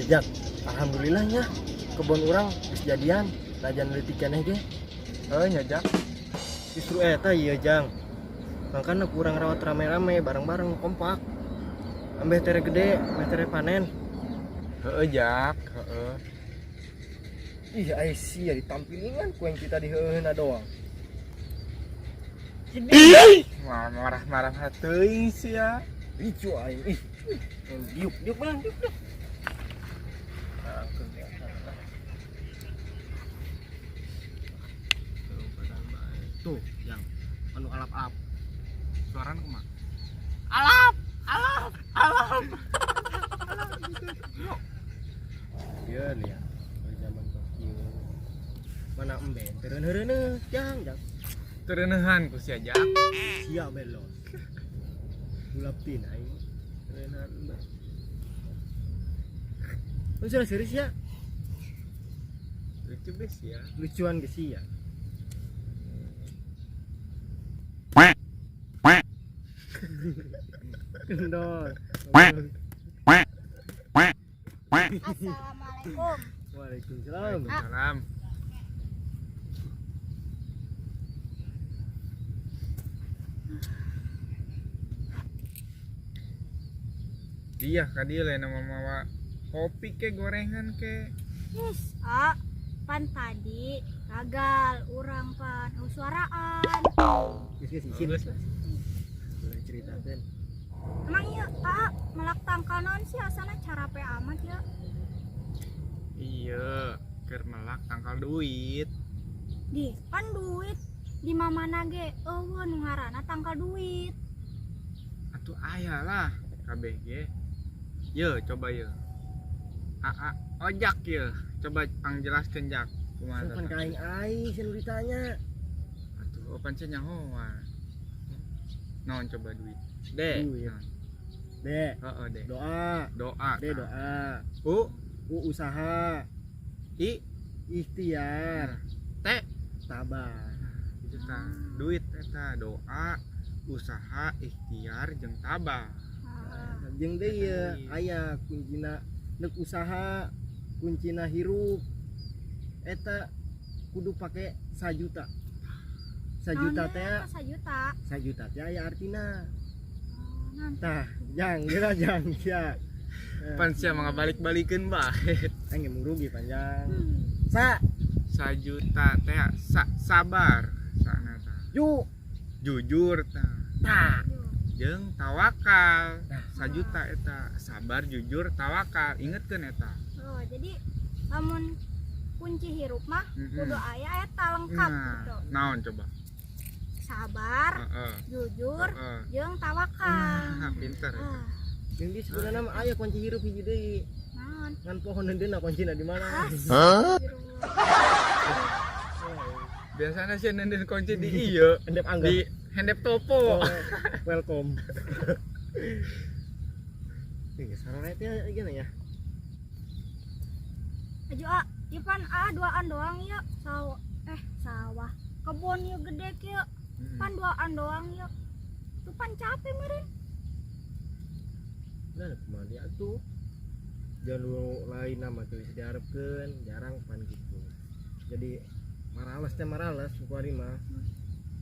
Jak, alhamdulillahnya kebun orang geus jadian, lajan leutik keneh ge. Nya Jak. Justru eta ieu Jang. Makana kurang rawat rame-rame bareng-bareng kompak. Ambeh tere gede, ambeh tere panen. Jak, heeh. Ih, ai sia ditampilingan ku yang kita di heuheuna doang. Marah-marah teuing sia. Ricu aing. Ih. Diuk bang, diuk. Tuh, yang anu alap-alap. Suarana kumaha? Alap. Iya lihat. Zaman kecil. Mana embe? Teureun-heureuneuh, Jang. Teureunehan ku sia Jak. Sia belok. Bulaptin aing. Teureunhan embe. Mun serius ya? Lucu bes ya. Lucuan ge sia. Kendor. Assalamualaikum. Waalaikumsalam. Salam. Dia kadieu lain mawa kopi ke gorengan ke. Yes, pan tadi gagal urang pan suaraan. Geus isin. Boleh ceritakeun. Emang iya melak tangkal naon sih asana carape amat ya. Iya, keur melak tangkal duit. Di pan duit di mamana ge eueuh nu ngaranna tangkal duit. Atuh aya lah kabeh ge. Ye, coba ye. Ojak ye. Coba pangjelaskeun Jak. Kumaha Sopan tah? ka aing sinu ditanya. Atuh opan cenah nyahoa. Naon coba duit? De. Duit. Naon? De, Heeh, de. doa. Doa. De doa. U, Usaha. I, Ikhtiar. T. Sabar. Itu tah. Duit eta doa, usaha, ikhtiar jeung tabah. Jeung deui aya kuncina neuk usaha, kuncina hirup. Eta kudu pake 1 juta. 1 juta teh, 1 juta. 1 juta teh aya artina. Nanti. Tah, jang sia. Pan sia mangga balik-balikeun bae. Aing emang rugi panjang. 1 juta teh sabar sana tah. Jujur tah. Tah. Jeung tawakal. 1 juta eta sabar, jujur, tawakal. Ingetkeun eta. Oh, jadi lamun kunci hirup mah kudu aya eta lengkap gitu. Naon coba? Sabar, Heeh. jujur, Heeh. jeung tawakal. Pinter. Yang di sebenarnya mah aya kunci hirup hiji deui. Naon? Ngan pohon hendeuna kuncina di mana? Biasanya sih nenden kunci di ieu, Handap angga. di handap topo. Welcome. Ini sararete gimana ya? Aju ipan duaan doang ya sawah kebun ya gede kieu pan duaan doang ya tuh pan capek meureun. Nah, kumaha dia tuh? Jalur lain nama tuh bisa diharapkan jarang pan gitu. Jadi marales kuari mah.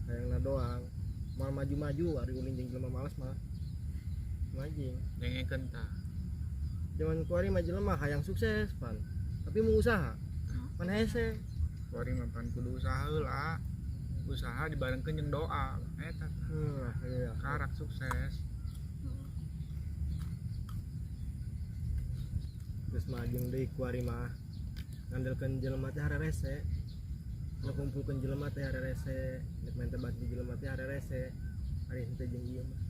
Hayangna doang. Mal maju-maju ari ulin jeung jelema males mah. Majing. Dengekeun tah. Zaman kuari mah jelema hayang sukses pan. Tapi mau usaha. Pan hese. Kuari mah pan kudu usaha heula. Usaha dibarengkeun jeung doa. Eta tah. Iya. Karak sukses. Terus majeng deui kuari mah ngandelkeun jelema teh harerese. Ngumpulkeun jelema teh harerese, nek main tebak di jelema teh harerese. Ari henteu jeung ieu mah.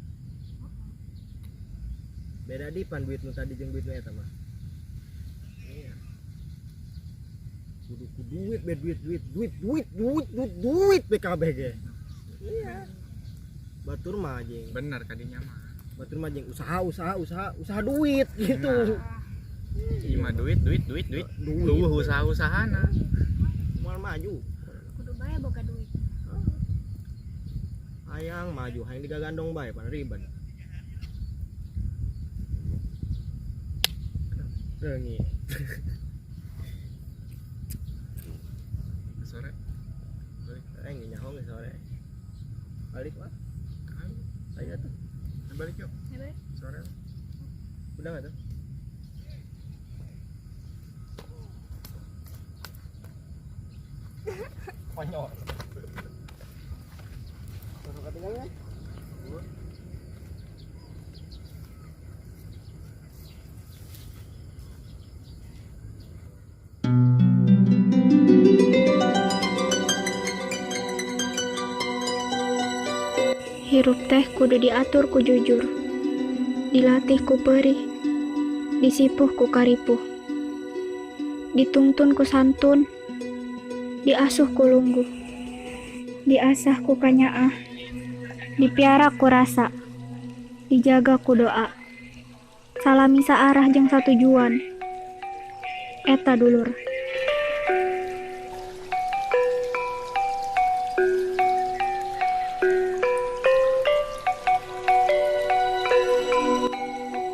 Beda di pan duit nu tadi jeung duit nu eta mah. Iya. Kudu duit, duit BKB ge. Iya. Batur mah jeung. Bener kadinya mah. Batur mah jeung usaha duit gitu. Ieu mah duit. Luweuh usaha-usahana. Moal maju. Kudu bae boga duit. Hayang maju, hayang digagandong bae pan ribet. Reungi. Sore balik Aing nyaho geus sore. Balik lah. Ayo tuh. balik yuk Ya, Bre. sore. Udah enggak tuh? Konyol. Masuk ketinggalan. Hirup teh kudu diatur ku jujur, dilatih ku perih, disipuh ku karipuh, dituntun ku santun, diasuh ku lungguh, diasah ku kanyaah, dipiara ku rasa, dijaga ku doa, salami saarah jeung satujuan, eta dulur.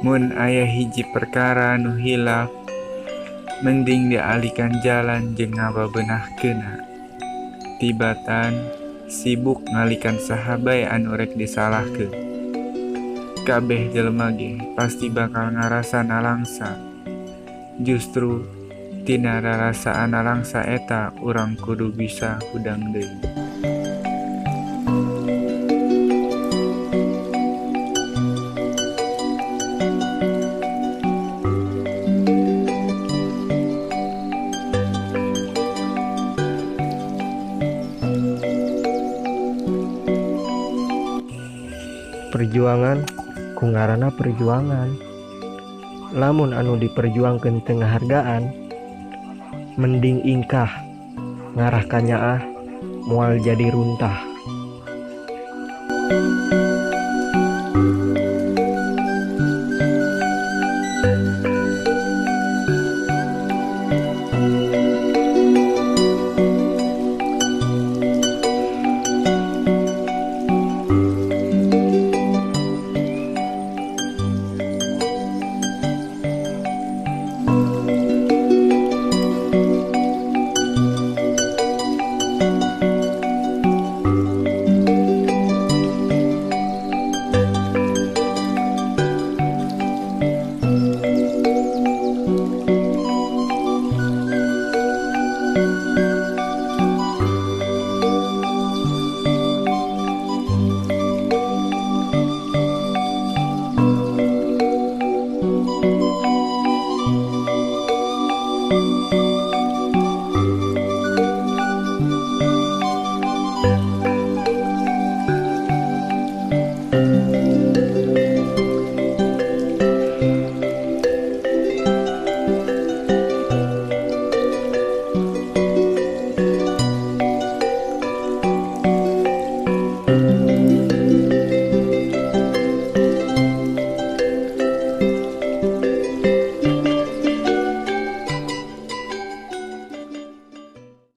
Mun aya hiji perkara nu hilaf, mending dialihkan jalan jeung ngababeunahkeunna. Tibatan sibuk ngalikan sahabae anu rek disalahkeun. Kabeh jelema ge pasti bakal ngarasa nalangsa. Justru tina rarasaan nalangsa eta urang kudu bisa hudang deui. Perjuangan ku ngaranna perjuangan. Lamun anu diperjuangkeun teu ngahargaan, mending ingkah ngarah ka nyaah moal jadi runtah.